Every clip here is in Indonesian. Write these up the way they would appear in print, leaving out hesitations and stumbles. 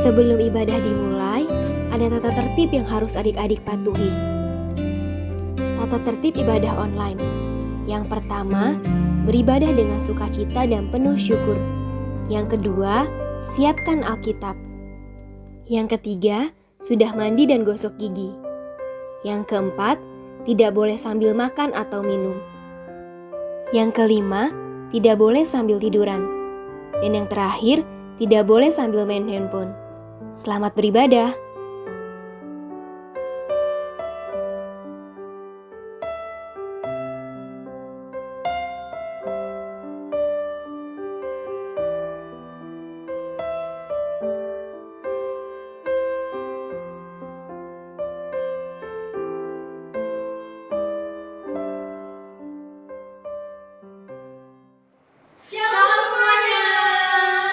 Sebelum ibadah dimulai, ada tata tertib yang harus adik-adik patuhi. Tata tertib ibadah online. Yang pertama, beribadah dengan sukacita dan penuh syukur. Yang kedua, siapkan Alkitab. Yang ketiga, sudah mandi dan gosok gigi. Yang keempat, tidak boleh sambil makan atau minum. Yang kelima, tidak boleh sambil tiduran. Dan yang terakhir, tidak boleh sambil main handphone. Selamat beribadah. Shalom semuanya.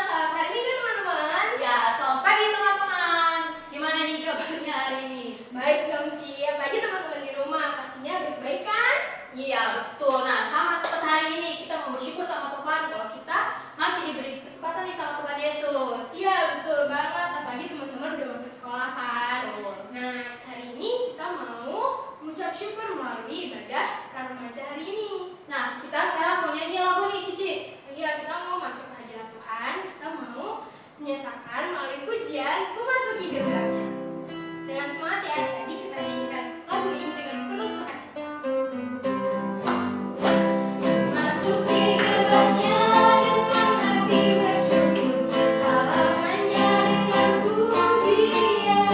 Selamat hari Minggu teman-teman. Ya, selamat pagi teman-teman. Gimana nih kabarnya hari ini? Baik dong Ci, apalagi teman-teman di rumah pastinya baik-baik kan? Iya, betul. Nah, sama seperti hari ini kita mau bersyukur sama Tuhan kalau kita masih diberi kesempatan nih sama Tuhan Yesus. Iya betul banget, apalagi teman-teman udah masuk sekolah kan. Betul. Nah hari ini kita mau mengucap syukur melalui ibadah remaja hari ini. Nah, kita sekarang mau nyanyi lagu nih, Cici. Iya, kita mau masuk ke hadirat Tuhan, kita mau menyatakan melalui pujian memasuki gerbangnya. Dengan semangat ya adik-adik, kita nyanyikan lagu ini dengan penuh sukacita. Masuki gerbangnya dengan hati bersyukur, halamannya dengan pujian.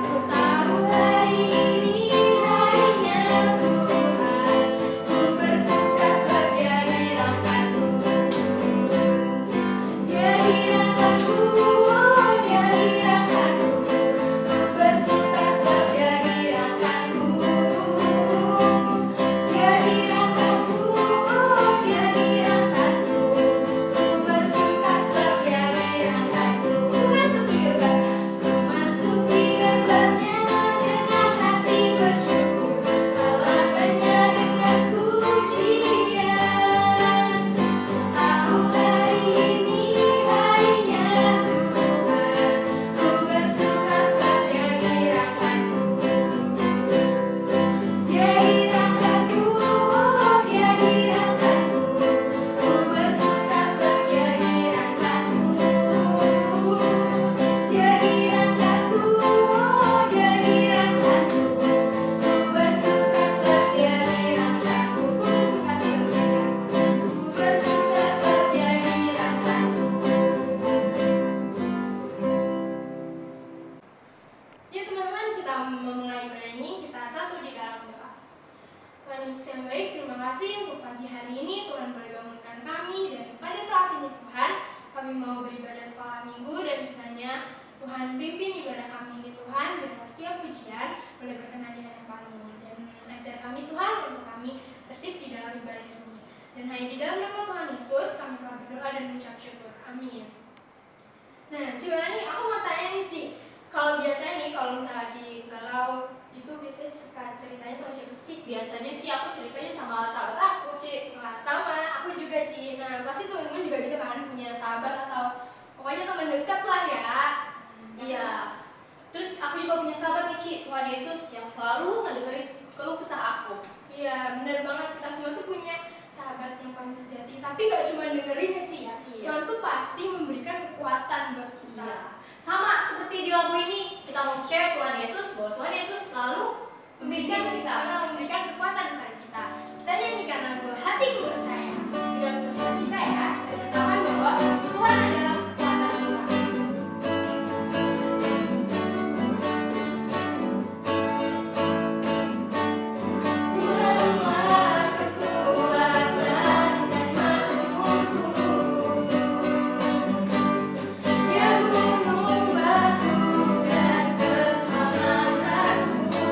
Ku tahu hari ini harinya Tuhan, ku bersuka sebab Dia dirangkanku. Dia dirangkanku, oh Dia dirangkanku, ku bersuka sebab Dia dirangkanku. Dia dirangkanku, oh Dia dirangkanku, ku bersuka sebab Dia dirangkanku. Masuki gerbangnya dengan hati bersyukur, halamannya dengan pujian. Tahu hari ini harinya Tuhan, ku bersuka sebab Dia dirangkanku. Dia dirangkanku, oh Dia dirangkanku, ku bersuka sebab Dia dirangkanku. Dia dirangkanku, oh Dia dirangkanku, ku bersuka sebab Dia dirangkanku. Ku bersuka sebab Dia dirangkanku. Ya teman-teman, kita memulai ibadah ini, kita satu di dalam doa. Tuhan Yesus yang baik, terima kasih untuk pagi hari ini Tuhan boleh bangunkan kami, dan pada saat ini Tuhan kami mau beribadah sekolah minggu, dan kiranya Tuhan pimpin ibadah kami ini Tuhan, dan setiap pujian boleh berkenan di hadapan-Mu, dan ajar kami Tuhan untuk kami tertib di dalam ibadah ini. Dan hanya di dalam nama Tuhan Yesus kami telah berdoa dan mengucap syukur. Amin. Nah, gimana nih? Aku mau tanya nih, Ci. Kalau biasanya nih, kalau misalnya lagi galau, itu biasanya suka ceritanya sama siapa sih, Ci? Biasanya sih aku ceritanya sama sahabat aku, Ci. Wah, sama, aku juga, Ci. Nah, pasti teman-teman juga gitu kan, punya sahabat atau pokoknya teman dekat lah ya. Iya. Terus aku juga punya sahabat nih, Ci, Tuhan Yesus yang selalu ngedengerin keluh kesah aku. Iya, benar banget. Kita semua tuh punya sahabat yang paling sejati. Tapi gak cuma dengerin ya, Ci ya. Iya. Tuhan tuh pasti memberikan kekuatan buat kita. Iya. Sama seperti di lagu ini, kita mau share Tuhan Yesus bahwa Tuhan Yesus selalu memberikan kita. Memberikan kekuatan kepada kita. Kita nyanyikan lagu Hatiku Percaya dengan penuh sukacita ya, dan katakan bahwa Tuhan adalah kekuatan kita. Tuhanlah kekuatan dan mazmurku, Dia gunung batu dan keselamatanku.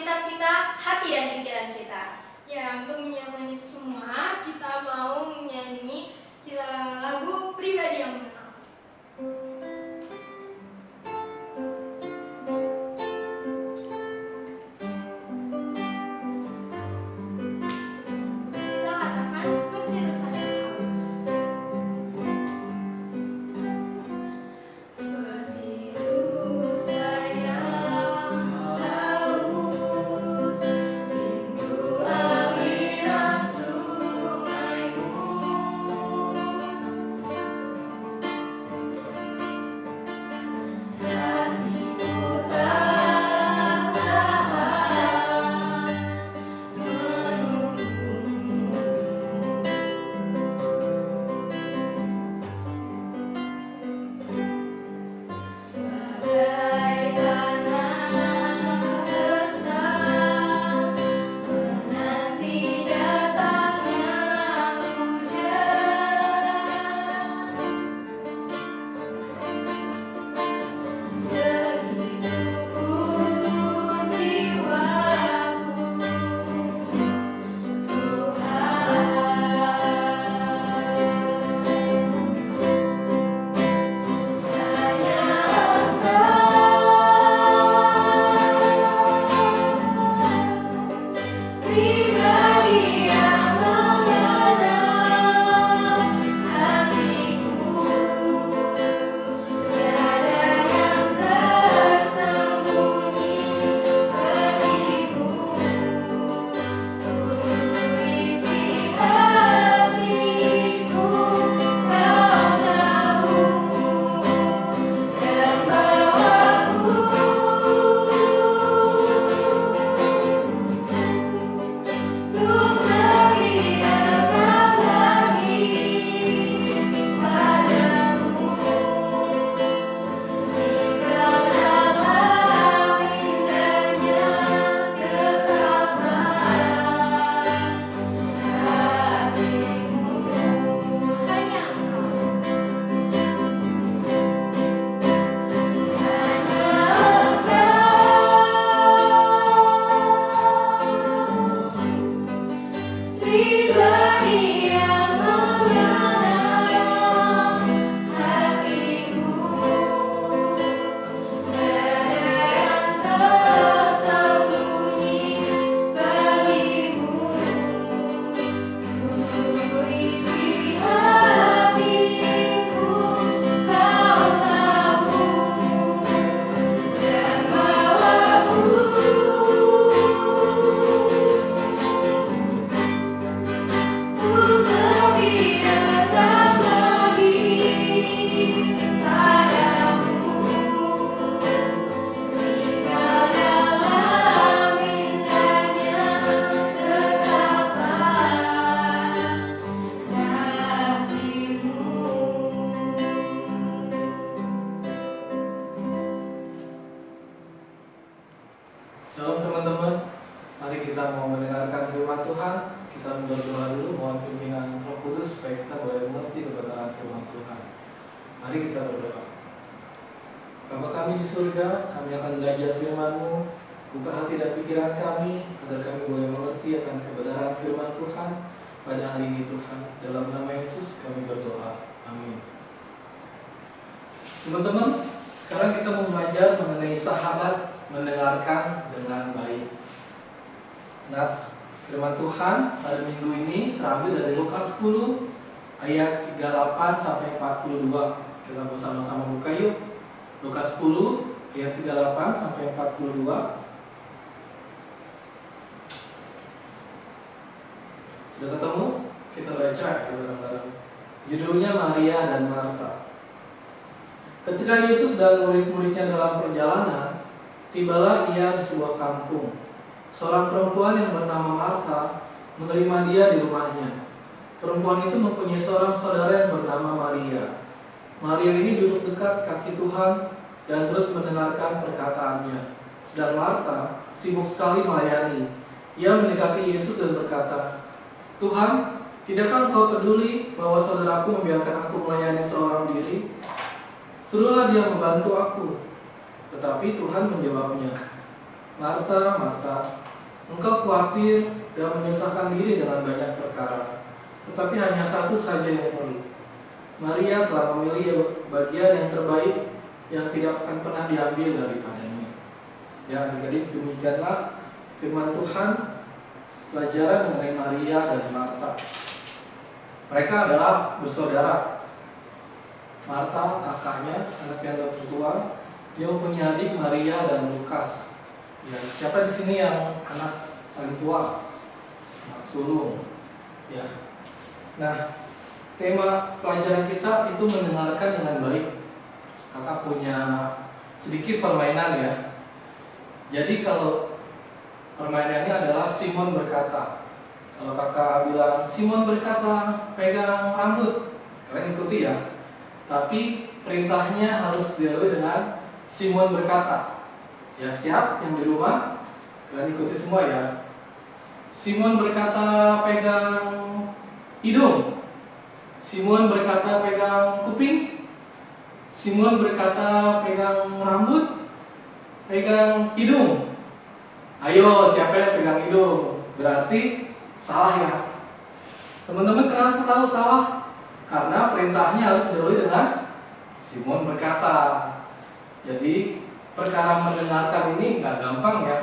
Alkitab kita, hati dan pikiran kita. Ya, untuk menyiapkan itu semua, kita mau menyanyi lagu pribadi yang menang. Kita katakan seperti resah yang haus. Seperti rusa yang haus, rindu aliran sungaimu. Hatiku tak tahan menunggumu. Bagai tanah basah menanti datangnya hujan. Begitu pun jiwaku, Tuhan. Hanya pribadi yang mengenal hatiku, tiada yang tersembunyi bagimu. Seluruh isi hatiku kau tahu, dan bawaku untuk lebih dekat lagi padamu. Tinggal dalam indahnya kekapan kasih-Mu. Hanya Engkau, pribadi yang mengenal hatiku, tiada yang tersembunyi bagimu. Seluruh isi hatiku kau tahu, dan bawaku untuk lebih dekat lagi padamu. Tinggal dalam indahnya kekapan kasih-Mu. Shalom teman-teman, mari kita mau mendengarkan firman Tuhan. Kita berdoa dulu, mohon pimpinan Roh Kudus supaya kita boleh mengerti kebenaran firman Tuhan. Mari kita berdoa. Bapa kami di surga, kami akan belajar firman-Mu. Buka hati dan pikiran kami, agar kami boleh mengerti akan kebenaran firman Tuhan pada hari ini Tuhan. Dalam nama Yesus kami berdoa. Amin. Teman-teman, sekarang kita mau belajar mengenai sahabat mendengarkan dengan baik. Nas firman Tuhan pada minggu ini terambil dari Lukas 10 ayat 38 sampai 42. Kita bersama-sama buka yuk. Lukas 10 ayat 38 sampai 42. Sudah ketemu? Kita baca ya bareng-bareng. Judulnya Maria dan Marta. Ketika Yesus dan murid-muridnya dalam perjalanan, tibalah ia di sebuah kampung. Seorang perempuan yang bernama Marta menerima dia di rumahnya. Perempuan itu mempunyai seorang saudara yang bernama Maria. Maria ini duduk dekat kaki Tuhan dan terus mendengarkan perkataannya. Sedang Marta sibuk sekali melayani. Ia mendekati Yesus dan berkata, "Tuhan, tidakkah Engkau peduli bahwa saudaraku membiarkan aku melayani seorang diri? Suruhlah dia membantu aku." Tetapi Tuhan menjawabnya, Marta, Marta, engkau khawatir dan menyusahkan diri dengan banyak perkara, tetapi hanya satu saja yang perlu. Maria telah memilih bagian yang terbaik yang tidak akan pernah diambil daripadanya. Ya, adik-adik, demikianlah firman Tuhan, pelajaran mengenai Maria dan Marta. Mereka adalah bersaudara. Marta kakaknya, anak yang tertua, dia mempunyai adik Maria dan Lukas. Ya, siapa di sini yang anak paling tua? Anak sulung. Ya. Nah, tema pelajaran kita itu mendengarkan dengan baik. Kakak punya sedikit permainan ya. Jadi kalau permainannya adalah Simon berkata. Kalau kakak bilang Simon berkata pegang rambut, kalian ikuti ya. Tapi perintahnya harus dilalui dengan Simon berkata. Ya, siap yang di rumah? Kalian ikuti semua ya. Simon berkata pegang hidung. Simon berkata pegang kuping. Simon berkata pegang rambut. Pegang hidung. Ayo, siapa yang pegang hidung? Berarti salah ya. Teman-teman kenapa tahu salah? Karena perintahnya harus dilalui dengan Simon berkata. Jadi perkara mendengarkan ini nggak gampang ya.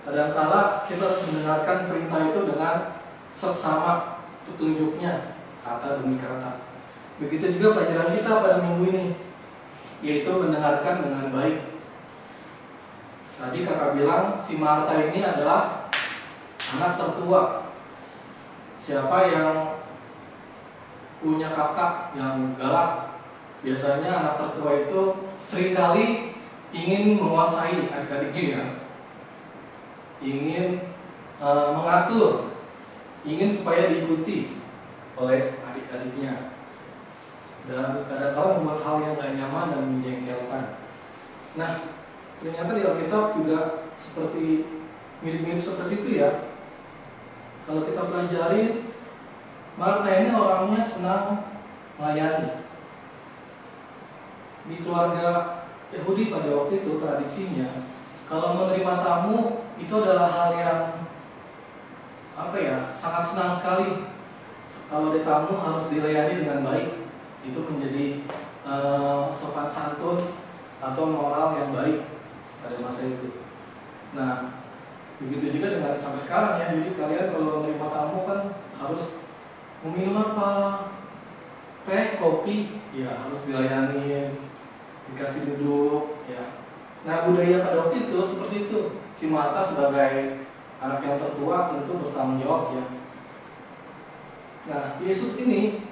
Kadang-kala kita harus mendengarkan perintah itu dengan seksama petunjuknya, kata demi kata. Begitu juga pelajaran kita pada minggu ini, yaitu mendengarkan dengan baik. Tadi kakak bilang si Marta ini adalah anak tertua. Siapa yang punya kakak yang galak, biasanya anak tertua itu seringkali ingin menguasai adik-adiknya ya. Ingin mengatur, ingin supaya diikuti oleh adik-adiknya, dan kadang-kadang membuat hal yang gak nyaman dan menjengkelkan. Nah, ternyata di Alkitab juga seperti mirip-mirip seperti itu ya. Kalau kita pelajari, Marta ini orangnya senang melayani. Di keluarga Yahudi pada waktu itu tradisinya, kalau menerima tamu itu adalah hal yang sangat senang sekali. Kalau ada tamu harus dilayani dengan baik. Itu menjadi sopan santun atau moral yang baik pada masa itu. Nah, begitu juga dengan sampai sekarang ya. Jadi kalian kalau menerima tamu kan harus meminum apa? Teh, kopi, ya harus dilayani, dikasih duduk, ya. Nah, budaya pada waktu itu seperti itu. Si Marta sebagai anak yang tertua tentu bertanggung jawab ya. Nah, Yesus ini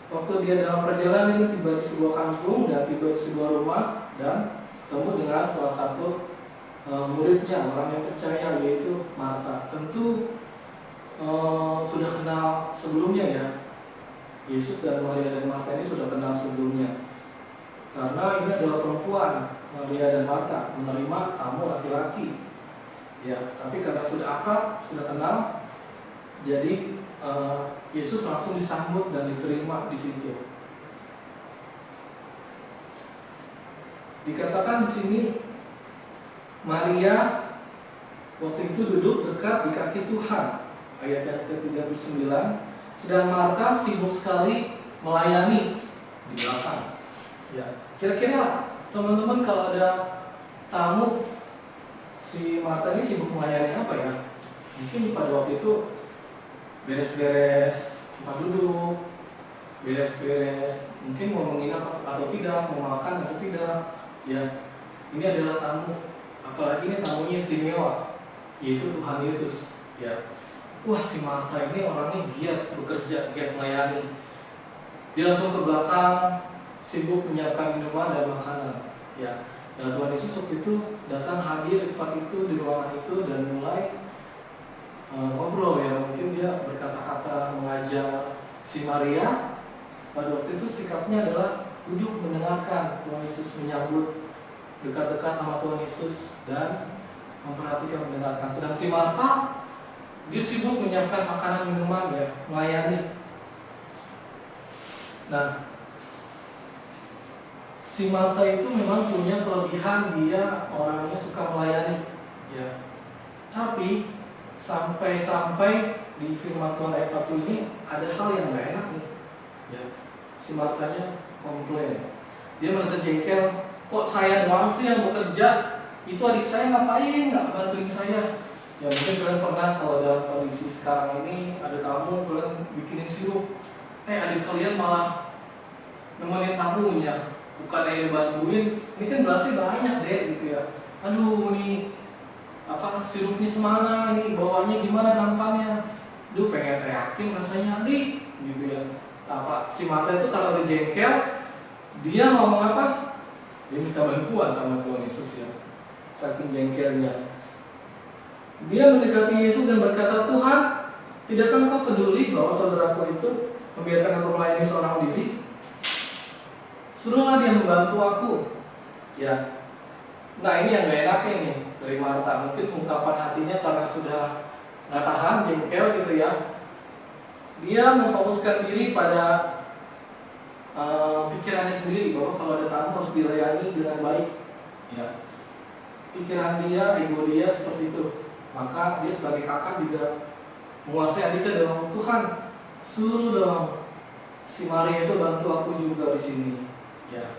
waktu dia dalam perjalanan ini tiba di sebuah kampung dan tiba di sebuah rumah dan ketemu dengan salah satu muridnya, orang yang percaya, yaitu Marta. Tentu sudah kenal sebelumnya ya. Yesus dan Maria dan Marta ini sudah kenal sebelumnya. Karena ini adalah perempuan, Maria dan Marta, menerima tamu laki-laki. Ya, tapi karena sudah akrab, sudah kenal, jadi Yesus langsung disambut dan diterima di situ. Dikatakan di sini Maria waktu itu duduk dekat di kaki Tuhan, ayat yang ke-39. Sedang Marta sibuk sekali melayani di belakang. Ya, kira-kira teman-teman kalau ada tamu, si Marta ini sibuk melayani apa ya? Mungkin pada waktu itu beres-beres tempat duduk, beres-beres mungkin mau menginap atau tidak, mau makan atau tidak. Ya, ini adalah tamu, apalagi ini tamunya istimewa, yaitu Tuhan Yesus. Ya, wah, si Marta ini orangnya giat bekerja, giat melayani. Dia langsung ke belakang, sibuk menyiapkan minuman dan makanan. Ya, dan Tuhan Yesus waktu itu datang hadir di tempat itu, di ruangan itu, dan mulai ngobrol ya. Mungkin dia berkata-kata mengajar si Maria. Pada waktu itu sikapnya adalah duduk mendengarkan Tuhan Yesus menyambut, dekat-dekat sama Tuhan Yesus dan memperhatikan, mendengarkan. Sedang si Marta dia sibuk menyiapkan makanan minuman ya, melayani. Nah, si Marta itu memang punya kelebihan, dia orangnya suka melayani, ya. Tapi sampai di firman Tuhan ayat 1 ini ada hal yang nggak enak nih, ya. Si Martanya komplain, dia merasa jengkel, kok saya doang sih yang bekerja, itu adik saya ngapain nggak bantuin saya? Ya mungkin kalian pernah kalau dalam kondisi sekarang ini ada tamu, kalian bikinin sirup, adik kalian malah nemenin tamunya, bukan yang dibantuin, ini kan belasnya banyak deh gitu ya. Aduh nih sirupnya semana, ini bawahnya gimana nampaknya, duh pengen teriakin rasanya adik gitu ya. Si Marta itu kalau udah jengkel, dia ngomong apa? Dia minta bantuan sama Tuhan Yesus ya, saking jengkelnya. Dia mendekati Yesus dan berkata, Tuhan, tidakkah Engkau peduli bahwa saudaraku itu membiarkan aku melayani seorang diri? Suruhlah dia membantu aku. Ya. Nah ini yang gak enaknya nih dari Marta. Mungkin ungkapan hatinya karena sudah gak tahan, jengkel gitu ya. Dia memfokuskan diri pada pikirannya sendiri, bahwa kalau ada tamu harus dilayani dengan baik. Ya. Pikiran dia, ego dia seperti itu. Maka dia sebagai kakak juga menguasai adiknya dong. Tuhan, suruh dong si Maria itu bantu aku juga di sini. Ya,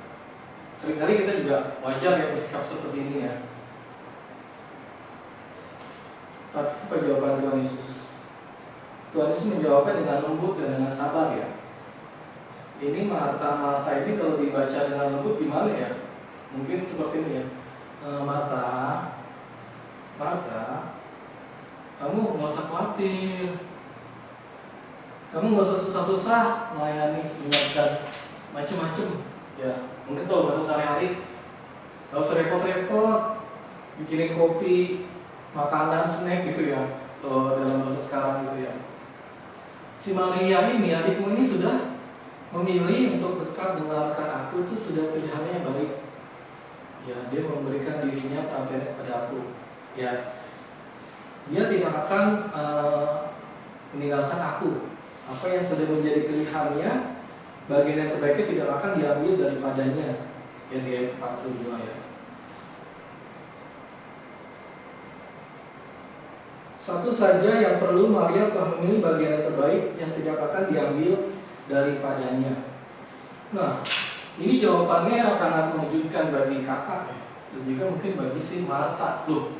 seringkali kita juga wajar ya bersikap seperti ini ya. Tapi apa jawaban Tuhan Yesus? Tuhan Yesus menjawabnya dengan lembut dan dengan sabar ya. Ini Marta ini kalau dibaca dengan lembut gimana ya? Mungkin seperti ini ya. Marta, kamu nggak usah khawatir, kamu nggak usah susah-susah melayani, menyiapkan macem-macem. Ya, mungkin kalau bahasa sehari-hari nggak usah repot-repot bikinin kopi, makanan, snack gitu ya. Kalau dalam bahasa sekarang gitu ya. Si Maria ini, adikmu ini sudah memilih untuk dekat dengarkan aku, itu sudah pilihannya yang baik. Ya, dia memberikan dirinya perhatiannya kepada aku. Ya, dia tidak akan meninggalkan aku. Apa yang sudah menjadi pilihannya, bagian yang terbaiknya tidak akan diambil daripadanya. Yang di ayat 42 ya. Satu saja yang perlu, Maria telah memilih bagian yang terbaik yang tidak akan diambil daripadanya. Nah, ini jawabannya yang sangat mengejutkan bagi kakak ya. Dan juga mungkin bagi si Marta. Loh.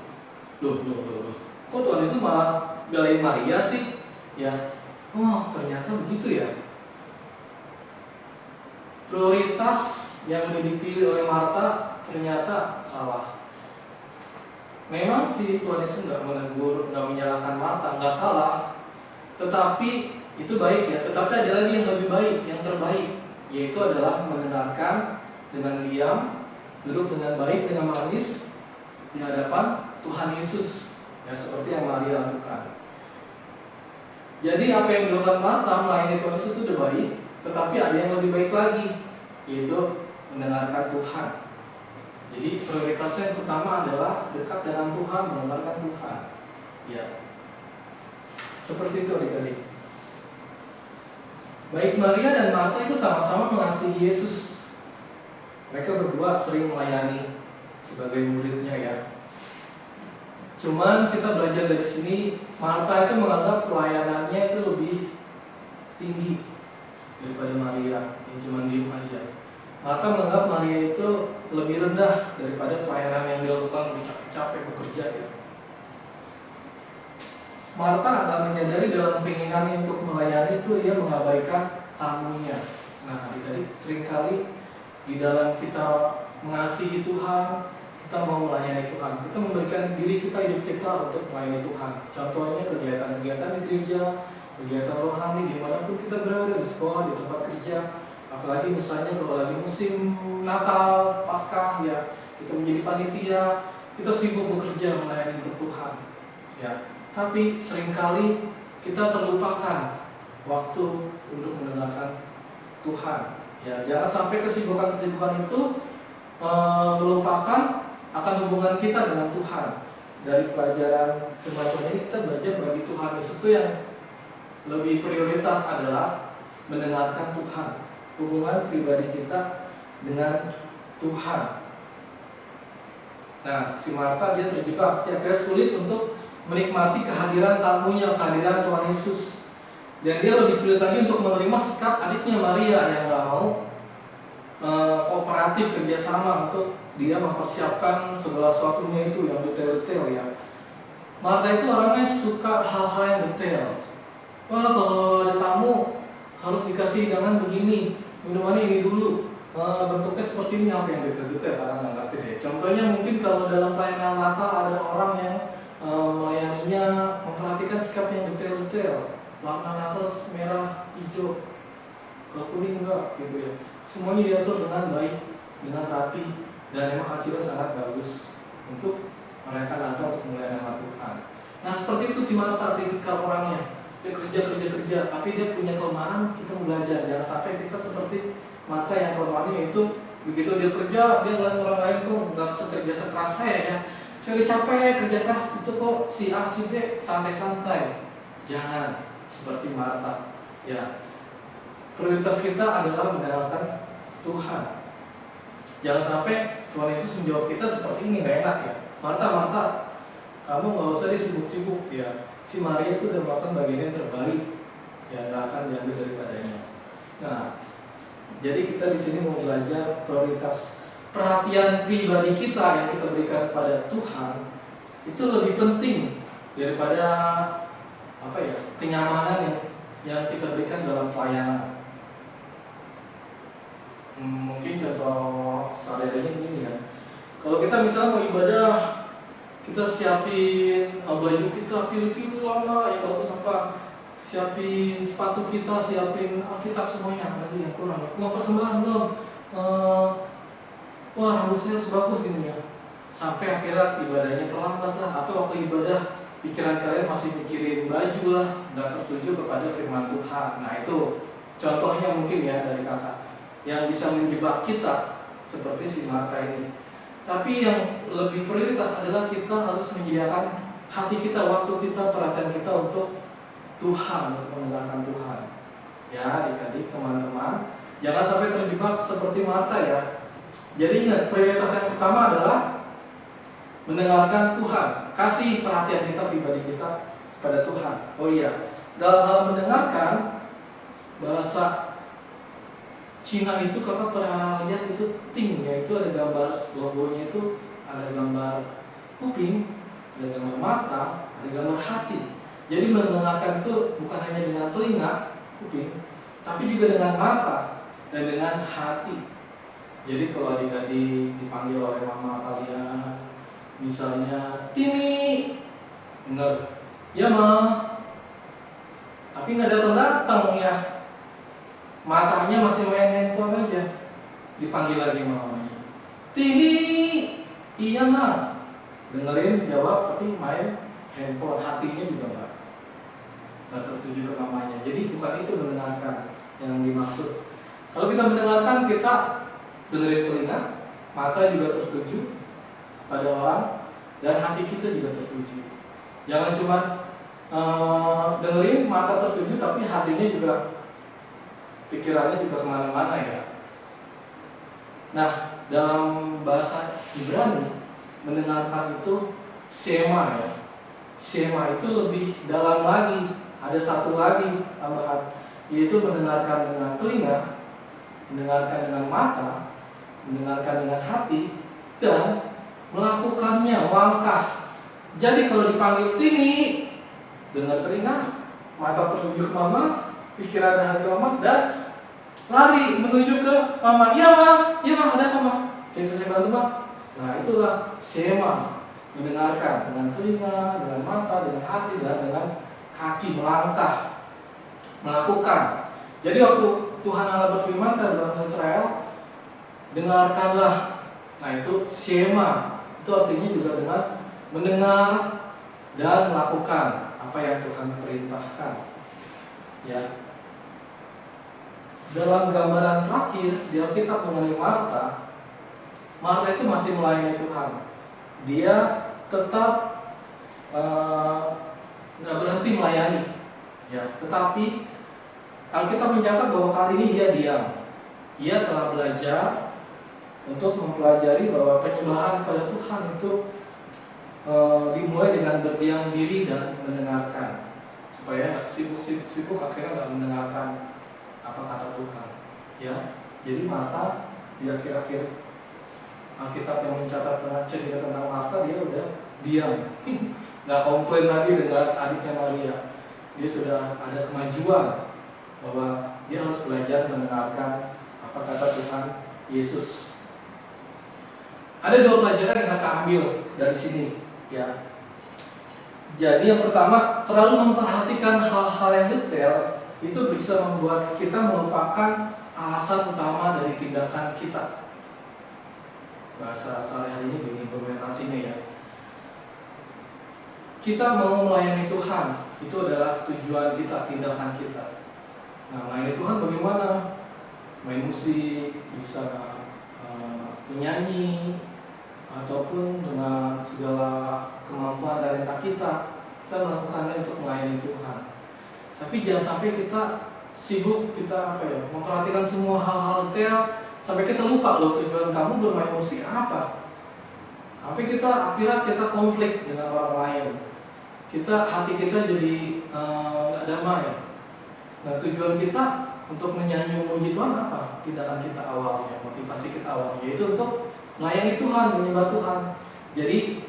Kok Tuhan Yesus malah belain Maria sih? Ya, ternyata begitu ya. Prioritas yang sudah dipilih oleh Marta ternyata salah. Memang si Tuhan Yesus nggak menegur, nggak menyalahkan Marta, nggak salah. Tetapi itu baik ya. Tetapi ada lagi yang lebih baik, yang terbaik, yaitu adalah mendengarkan dengan diam, duduk dengan baik, dengan manis di hadapan Tuhan Yesus. Ya, seperti yang Maria lakukan. Jadi apa yang dilakukan Marta melayani Tuhan Yesus itu sudah baik, tetapi ada yang lebih baik lagi, yaitu mendengarkan Tuhan. Jadi prioritasnya yang pertama adalah dekat dengan Tuhan, mendengarkan Tuhan. Ya, seperti itu adik-adik. Baik Maria dan Marta itu sama-sama mengasihi Yesus. Mereka berdua sering melayani sebagai muridnya ya. Cuman kita belajar dari sini, Marta itu menganggap pelayanannya itu lebih tinggi daripada Maria yang cuma diem aja. Marta menganggap Maria itu lebih rendah daripada pelayanan yang dilakukan capek-capek bekerja ya. Marta agak menyadari dalam keinginannya untuk melayani itu ia mengabaikan tamunya. Nah, adik-adik seringkali di dalam kita mengasihi Tuhan, kita mau melayani Tuhan, kita memberikan diri kita, hidup kita untuk melayani Tuhan. Contohnya kegiatan-kegiatan di gereja, kegiatan rohani dimanapun kita berada, di sekolah, di tempat kerja. Apalagi misalnya kalau lagi musim Natal, Paskah ya, kita menjadi panitia, kita sibuk bekerja melayani untuk Tuhan. Ya, tapi seringkali kita terlupakan waktu untuk mendengarkan Tuhan. Ya, jangan sampai kesibukan-kesibukan itu melupakan akan hubungan kita dengan Tuhan. Dari pelajaran firman Tuhan ini kita belajar bagi Tuhan Yesus itu yang lebih prioritas adalah mendengarkan Tuhan. Hubungan pribadi kita dengan Tuhan. Nah, si Marta dia terjebak, dia kayak sulit untuk menikmati kehadiran tamunya, kehadiran Tuhan Yesus. Dan dia lebih sulit lagi untuk menerima sikap adiknya Maria yang gak mau kooperatif kerjasama untuk dia mempersiapkan segala sesuatunya itu yang detail-detail ya. Marta itu orangnya suka hal-hal yang detail. Wah, kalau ada tamu harus dikasih hidangan begini, minumannya ini dulu, bentuknya seperti ini, apa yang detail-detail karena nggak ngerti deh. Contohnya mungkin kalau dalam pelayanan Natal ada orang yang melayaninya memperhatikan sikap yang detail-detail. Warna Natal merah, hijau, kalau kuning enggak gitu ya. Semuanya diatur dengan baik, dengan rapi, dan memang hasilnya sangat bagus untuk merayakan Natal untuk melayani Tuhan. Nah seperti itu si Marta tipikal orangnya. Dia kerja, tapi dia punya kelemahan, kita belajar. Jangan sampai kita seperti Marta yang kelemahannya itu begitu dia kerja, dia ngeliat orang lain kok nggak sekerja sekeras saya ya. Saya udah capek kerja keras, itu kok si A, si B santai-santai. Jangan seperti Marta. Ya, prioritas kita adalah mendengarkan Tuhan. Jangan sampai Tuhan Yesus menjawab kita seperti ini, nggak enak ya. Marta, kamu nggak usah disibuk-sibuk ya. Si Maria itu udah melakukan bagian yang terbaik, yang nggak akan diambil daripadanya. Nah, jadi kita di sini mau belajar prioritas perhatian pribadi kita yang kita berikan kepada Tuhan itu lebih penting daripada kenyamanan yang kita berikan dalam pelayanan. Mungkin contoh sehari-harinya gini ya. Kalau kita misalnya mau ibadah, kita siapin baju kita pilih-pilih lama yang bagus apa, siapin sepatu kita, siapin Alkitab semuanya, lagi yang kurang ya. Wah persembahan belum, wah rambut saya harus bagus gini ya. Sampai akhirnya ibadahnya terlambat lah, atau waktu ibadah pikiran kalian masih mikirin baju lah, nggak tertuju kepada firman Tuhan. Nah itu contohnya mungkin ya dari kakak yang bisa menjebak kita seperti si Marta ini. Tapi yang lebih prioritas adalah kita harus menyediakan hati kita, waktu kita, perhatian kita untuk Tuhan, untuk mendengarkan Tuhan. Ya adik-adik, teman-teman, jangan sampai terjebak seperti Marta ya. Jadi ingat, prioritas yang pertama adalah mendengarkan Tuhan. Kasih perhatian kita, pribadi kita kepada Tuhan. Oh iya, dalam hal mendengarkan, bahasa Cina itu kakak pernah lihat itu ting ya, itu ada gambar logonya, itu ada gambar kuping, ada gambar mata, ada gambar hati. Jadi mendengarkan itu bukan hanya dengan telinga, kuping, tapi juga dengan mata dan dengan hati. Jadi kalau adik-adik dipanggil oleh mama kalian, misalnya Tini, bener, ya ma, tapi nggak datang-datang ya. Matanya masih main handphone aja, dipanggil lagi mamanya, Tini, iya ma, dengerin jawab tapi main handphone, hatinya juga nggak tertuju ke mamanya. Jadi bukan itu mendengarkan yang dimaksud. Kalau kita mendengarkan, kita dengerin telinga, mata juga tertuju kepada orang, dan hati kita juga tertuju. Jangan cuma dengerin, mata tertuju tapi hatinya juga, pikirannya juga kemana-mana ya. Nah, dalam bahasa Ibrani, mendengarkan itu sema ya. Sema itu lebih dalam lagi, ada satu lagi tambahan, yaitu mendengarkan dengan telinga, mendengarkan dengan mata, mendengarkan dengan hati, dan melakukannya, langkah. Jadi kalau dipanggil Tini, dengar telinga, mata tertuju ke mama, pikiran dan hati mama, dan lari menuju ke mama. Iya ma, ada apa ma? Jadi saya bantu ma. Nah itulah sema, mendengarkan dengan telinga, dengan mata, dengan hati, dan dengan kaki, melangkah, melakukan. Jadi waktu Tuhan Allah berfirman kepada bangsa Israel, dengarkanlah. Nah itu sema, itu artinya juga dengan mendengar dan melakukan apa yang Tuhan perintahkan. Ya. Dalam gambaran terakhir di Alkitab mengenai Marta, Marta itu masih melayani Tuhan. Dia tetap nggak berhenti melayani, ya. Tetapi Alkitab mencatat bahwa kali ini dia diam. Ia telah belajar untuk mempelajari bahwa penyembahan kepada Tuhan itu dimulai dengan berdiam diri dan mendengarkan, supaya nggak sibuk akhirnya nggak mendengarkan apa kata Tuhan. Ya, jadi Marta di akhir-akhir Alkitab yang mencatat cerita tentang Marta, dia udah diam, nggak komplain lagi dengan adiknya Maria. Dia sudah ada kemajuan bahwa dia harus belajar mendengarkan apa kata Tuhan Yesus. Ada 2 pelajaran yang kakak ambil dari sini, ya. Jadi yang pertama, terlalu memperhatikan hal-hal yang detail itu bisa membuat kita melupakan alasan utama dari tindakan kita. Bahasa sehari-hari ini begini implementasinya, ya. Kita mau melayani Tuhan, itu adalah tujuan kita, tindakan kita. Nah, melayani Tuhan bagaimana? Main musik, bisa menyanyi, ataupun dengan segala kemampuan talenta kita melakukannya untuk melayani Tuhan. Tapi jangan sampai kita sibuk, kita memperhatikan semua hal-hal detail sampai kita lupa loh tujuan kamu bermain musik apa. Tapi akhirnya kita konflik dengan orang lain. Hati kita jadi nggak damai. Nah, tujuan kita untuk menyanyi memuji Tuhan apa? Tindakan kita awalnya, motivasi kita awalnya, yaitu untuk melayani Tuhan, menyembah Tuhan. Jadi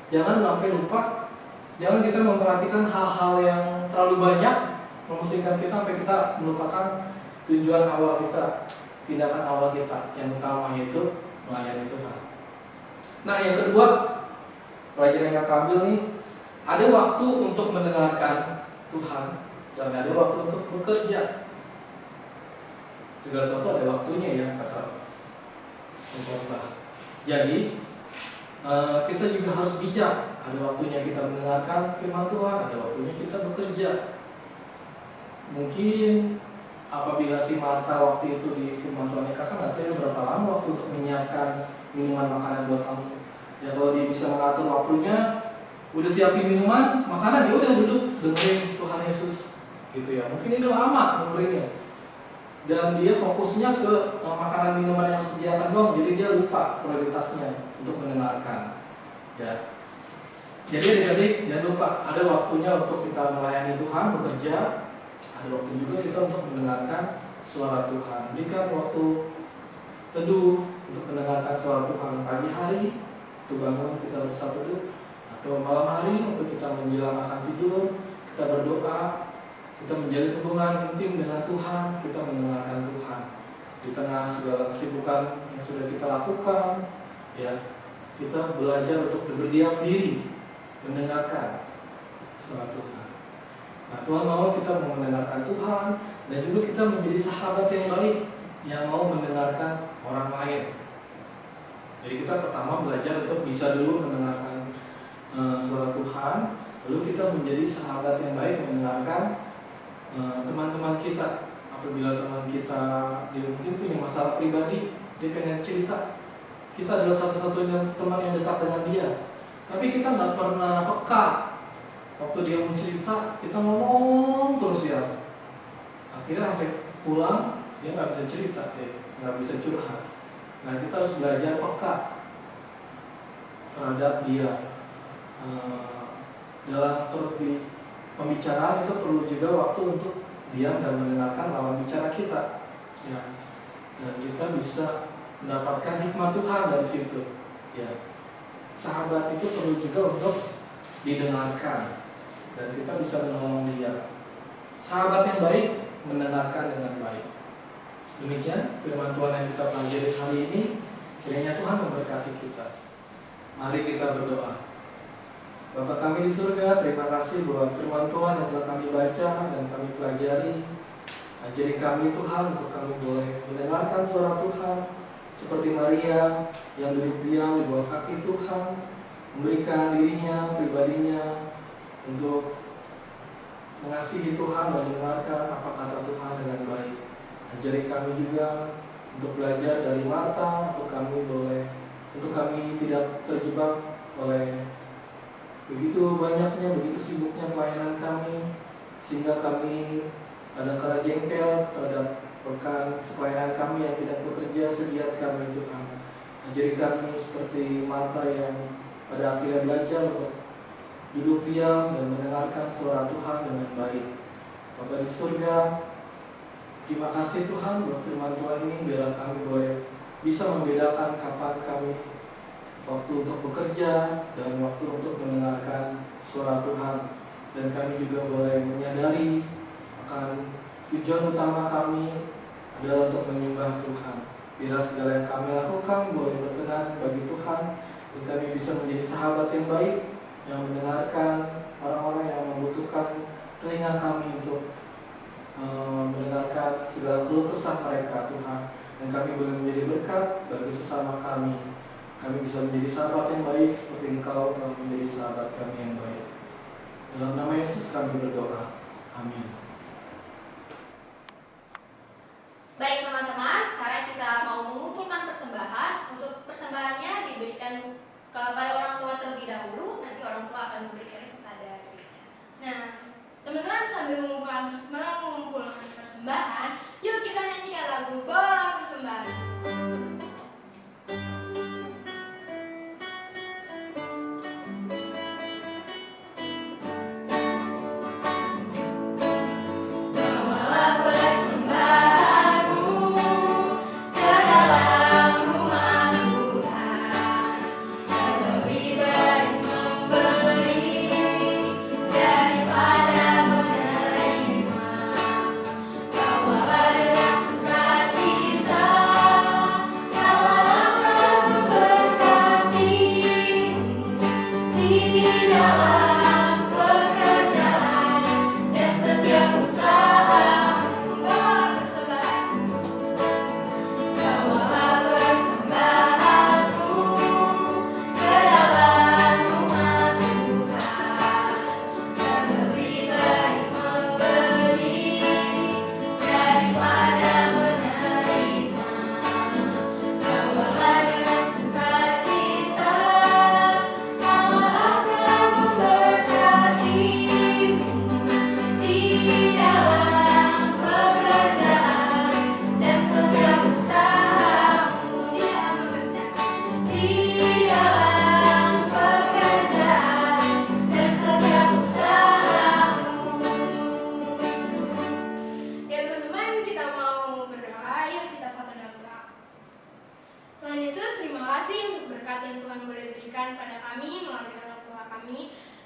jangan sampai lupa, jangan kita memperhatikan hal-hal yang terlalu banyak memusingkan kita sampai kita melupakan tujuan awal kita, tindakan awal kita yang utama, yaitu melayani Tuhan. Nah, yang kedua, pelajaran yang kakak ambil nih, ada waktu untuk mendengarkan Tuhan dan ada waktu untuk bekerja. Segala sesuatu ada waktunya, ya, kata pengkhotbah. Jadi kita juga harus bijak. Ada waktunya kita mendengarkan firman Tuhan, ada waktunya kita bekerja. Mungkin apabila si Marta waktu itu di firman Tuhan, kakak nggak tahu ya berapa lama waktu untuk menyiapkan minuman makanan buat kamu. Ya, kalau dia bisa mengatur waktunya, udah siapin minuman, makanan, ya udah duduk dengerin Tuhan Yesus, gitu ya. Mungkin ini lama dengerinnya. Dan dia fokusnya ke makanan minuman yang harus disediakan doang, jadi dia lupa prioritasnya untuk mendengarkan. Ya. Jadi adik-adik jangan lupa, ada waktunya untuk kita melayani Tuhan, bekerja. Ada waktu juga kita untuk mendengarkan suara Tuhan. Berikan waktu teduh untuk mendengarkan suara Tuhan pagi hari, untuk bangun kita berteduh, atau malam hari untuk kita menjelang akan tidur, kita berdoa. Kita menjalin hubungan intim dengan Tuhan, kita mendengarkan Tuhan. Di tengah segala kesibukan yang sudah kita lakukan, ya, kita belajar untuk berdiam diri, mendengarkan suara Tuhan. Nah, Tuhan mau kita mendengarkan Tuhan, dan juga kita menjadi sahabat yang baik, yang mau mendengarkan orang lain. Jadi kita pertama belajar untuk bisa dulu mendengarkan suara Tuhan, lalu kita menjadi sahabat yang baik mendengarkan teman-teman kita. Apabila teman kita dia mungkin punya masalah pribadi, dia pengen cerita, kita adalah satu-satunya teman yang dekat dengan dia. Tapi kita nggak pernah peka. Waktu dia mau cerita, kita ngomong terus, ya. Akhirnya sampai pulang dia nggak bisa cerita, nggak bisa curhat. Nah, kita harus belajar peka terhadap dia. Dalam pembicaraan itu perlu juga waktu untuk diam dan mendengarkan lawan bicara kita, ya. Dan kita bisa mendapatkan hikmat Tuhan dari situ, ya. Sahabat itu perlu juga untuk didengarkan dan kita bisa menolong dia. Sahabat yang baik mendengarkan dengan baik. Demikian firman Tuhan yang kita pelajari hari ini. Kiranya Tuhan memberkati kita. Mari kita berdoa. Bapa kami di surga, terima kasih buat firman Tuhan yang telah kami baca dan kami pelajari. Ajari kami Tuhan untuk kami boleh mendengarkan suara Tuhan, seperti Maria yang duduk diam di bawah kaki Tuhan, memberikan dirinya, pribadinya untuk mengasihi Tuhan dan mendengarkan apa kata Tuhan dengan baik. Ajari kami juga untuk belajar dari Marta, untuk kami tidak terjebak oleh begitu banyaknya, begitu sibuknya pelayanan kami, sehingga kami kadang-kala jengkel terhadap rekan sepelayanan kami yang tidak bekerja, sediakan kami Tuhan. Ajari kami seperti Marta yang pada akhirnya belajar untuk duduk diam dan mendengarkan suara Tuhan dengan baik. Bapa di surga, terima kasih Tuhan buat firman Tuhan ini, biar kami boleh bisa membedakan kapan kami waktu untuk bekerja dan waktu untuk mendengarkan suara Tuhan. Dan kami juga boleh menyadari akan tujuan utama kami adalah untuk menyembah Tuhan. Biar segala yang kami lakukan boleh berkenan bagi Tuhan, dan kami bisa menjadi sahabat yang baik yang mendengarkan orang-orang yang membutuhkan telinga kami untuk mendengarkan segala keluh kesah mereka Tuhan. Dan kami boleh menjadi berkat bagi sesama kami. Kami bisa menjadi sahabat yang baik seperti Engkau telah menjadi sahabat kami yang baik. Dalam nama Yesus kami berdoa. Amin. Baik teman-teman, sekarang kita mau mengumpulkan persembahan. Untuk persembahannya diberikan kepada orang tua terlebih dahulu. Nanti orang tua akan memberikannya kepada gereja. Nah, teman-teman sambil mengumpulkan persembahan, yuk kita nyanyikan lagu Bawa Persembahan.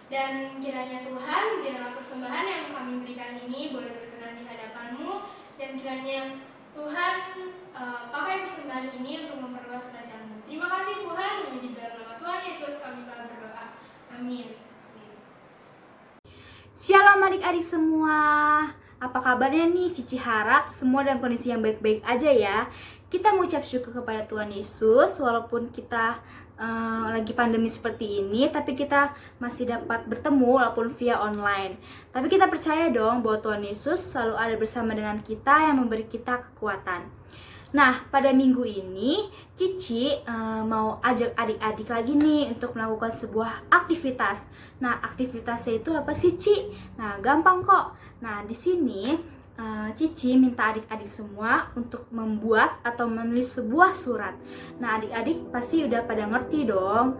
Dan kiranya Tuhan, biarlah persembahan yang kami berikan ini boleh berkenan di hadapan-Mu, dan kiranya Tuhan pakai persembahan ini untuk memperluas kerajaan-Mu. Terima kasih Tuhan, hanya di dalam nama Tuhan Yesus kami telah berdoa. Amin. Shalom adik-adik semua. Apa kabarnya nih? Cici harap semua dalam kondisi yang baik-baik aja ya. Kita mengucap syukur kepada Tuhan Yesus walaupun kita lagi pandemi seperti ini, tapi kita masih dapat bertemu walaupun via online. Tapi kita percaya dong bahwa Tuhan Yesus selalu ada bersama dengan kita yang memberi kita kekuatan. Nah, pada minggu ini Cici mau ajak adik-adik lagi nih untuk melakukan sebuah aktivitas. Nah, aktivitasnya itu apa sih, Ci? Nah, gampang kok. Nah, di sini Cici minta adik-adik semua untuk membuat atau menulis sebuah surat. Nah, adik-adik pasti udah pada ngerti dong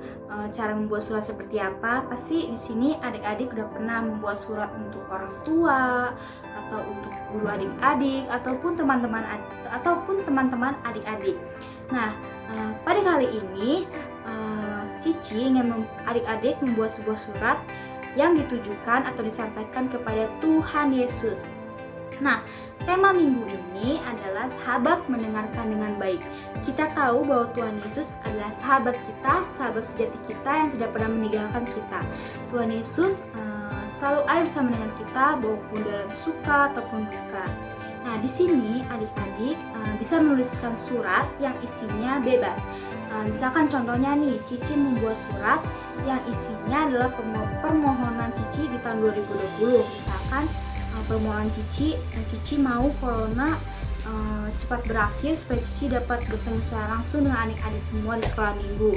cara membuat surat seperti apa. Pasti di sini adik-adik udah pernah membuat surat untuk orang tua atau untuk guru adik-adik ataupun teman-teman adik-adik. Nah, pada kali ini Cici ingin adik-adik membuat sebuah surat yang ditujukan atau disampaikan kepada Tuhan Yesus. Nah, tema minggu ini adalah sahabat mendengarkan dengan baik. Kita tahu bahwa Tuhan Yesus adalah sahabat kita, sahabat sejati kita yang tidak pernah meninggalkan kita. Tuhan Yesus selalu ada bersama dengan kita, walaupun dalam suka ataupun duka. Nah, di sini adik-adik bisa menuliskan surat yang isinya bebas. Misalkan contohnya nih, Cici membuat surat yang isinya adalah permohonan Cici di tahun 2020. Misalkan permohonan Cici mau corona cepat berakhir supaya Cici dapat bertemu secara langsung dengan adik-adik semua di sekolah minggu.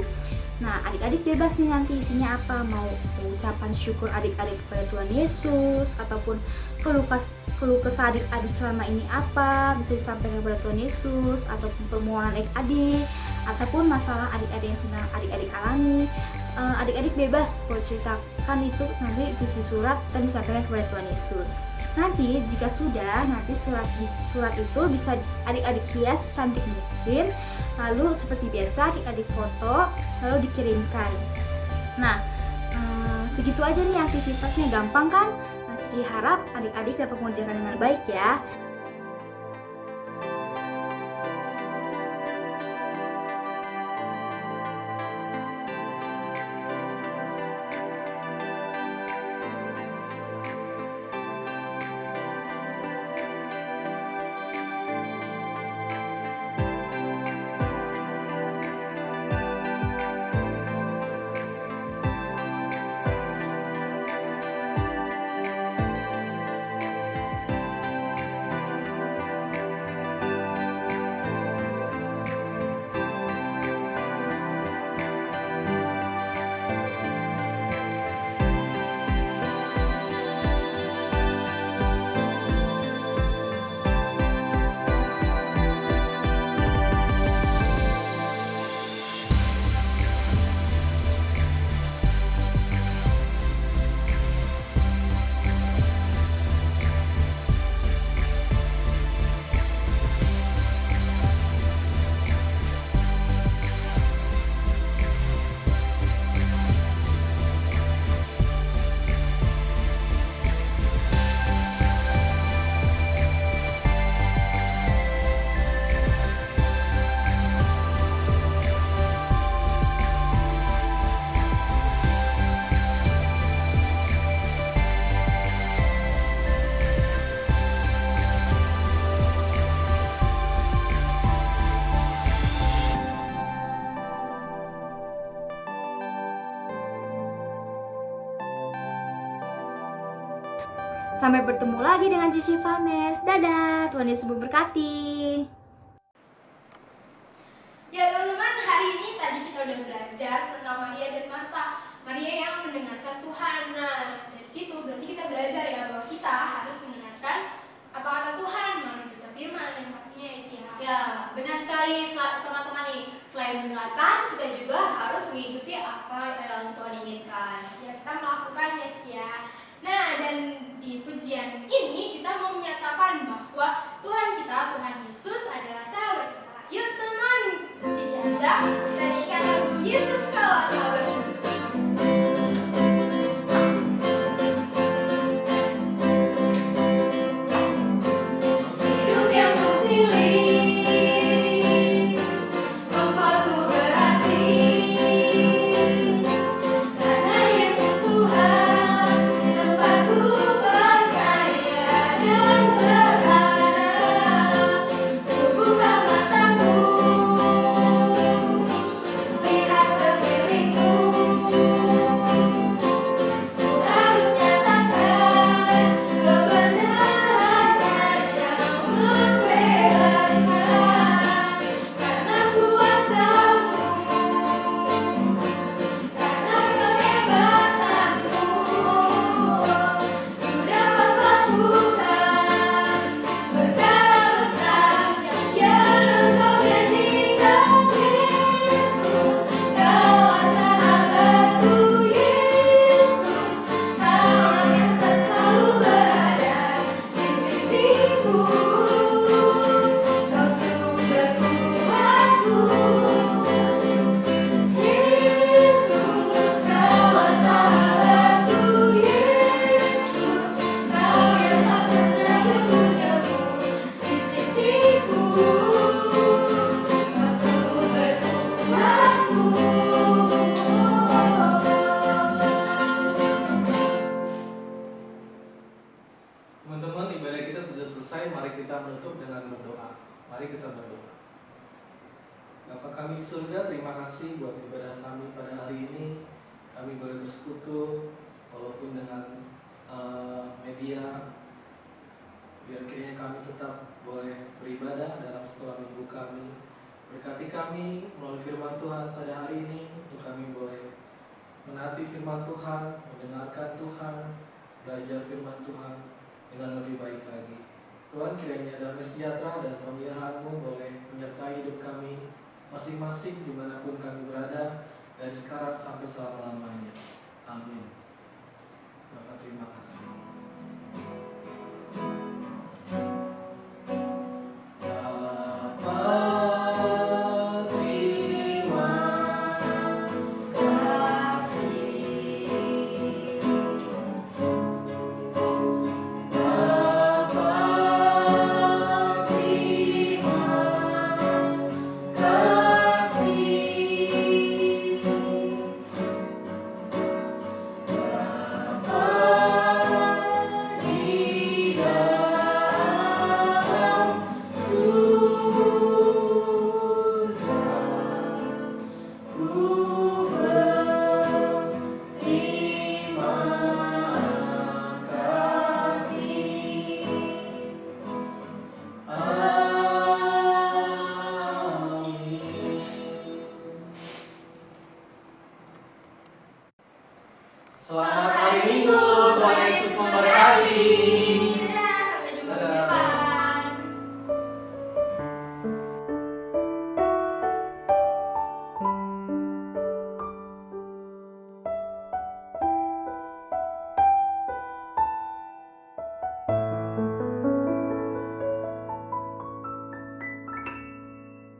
Nah, adik-adik bebas nih nanti isinya apa, mau ucapan syukur adik-adik kepada Tuhan Yesus, ataupun keluh kesah adik-adik selama ini apa, bisa disampaikan kepada Tuhan Yesus, ataupun permohonan adik-adik, ataupun masalah adik-adik yang sedang adik-adik alami. Adik-adik bebas kalau ceritakan itu nanti itu di surat dan disampaikan kepada Tuhan Yesus. Nanti jika sudah, nanti surat itu bisa adik-adik hias cantik mungkin, lalu seperti biasa adik-adik foto lalu dikirimkan. Nah, segitu aja nih aktivitasnya, gampang kan? Nah, Cici harap adik-adik dapat mengerjakan dengan baik ya. Sampai bertemu lagi dengan Cici Vanes. Dadah, Tuhan Yesus memberkati. Ya teman-teman, hari ini tadi kita udah belajar tentang Maria dan Marta. Maria yang mendengarkan Tuhan. Nah, dari situ berarti kita belajar ya bahwa kita harus mendengarkan apa kata Tuhan melalui baca firman yang pastinya ya Cia. Ya, benar sekali teman-teman nih. Selain mendengarkan, kita juga harus mengikuti apa yang Tuhan inginkan. Ya, kita melakukan ya Cia. Nah, dan di pujian ini kita mau menyatakan bahwa Tuhan kita, Tuhan Yesus adalah sahabat kita. Yuk teman, Cici ajak kita nyanyikan lagu Yesus Kaulah Sahabatku. Hidup yang kupilih, tempatku berarti, karena Yesus Tuhan, tempatku percaya dan berharap. Ku buka mataku, lihat sekelilingku, ku harus nyatakan kebenarannya yang membebaskan. Karena kuasa-Mu, karena kehebatan-Mu, Ku dapat melakukan perkara besar yang Engkau janjikan. Yesus, Kaulah sahabatku. Yesus, Kaulah yang tak selalu berada di sisiku. Kau sumber kuatku. Yesus, Kaulah sahabatku. Yesus, Kau yang tak pernah jemu-jemu di sisiku. Kau sumber kuatku. Teman-teman, ibadah kita sudah selesai. Mari kita menutup dengan berdoa. Mari kita berdoa. Bapa kami di surga, terima kasih buat ibadah kami pada hari ini. Kami boleh bersekutu walaupun dengan media Biar kiranya kami tetap boleh beribadah dalam sekolah minggu kami. Berkati kami melalui firman Tuhan pada hari ini, untuk kami boleh menanti firman Tuhan, mendengarkan Tuhan, belajar firman Tuhan dengan lebih baik lagi. Tuhan, kiranya damai sejahtera dan pemeliharaan-Mu boleh menyertai hidup kami masing-masing dimanapun kami berada, dari sekarang sampai selama-lamanya. Amin. Bapak, terima kasih. Selamat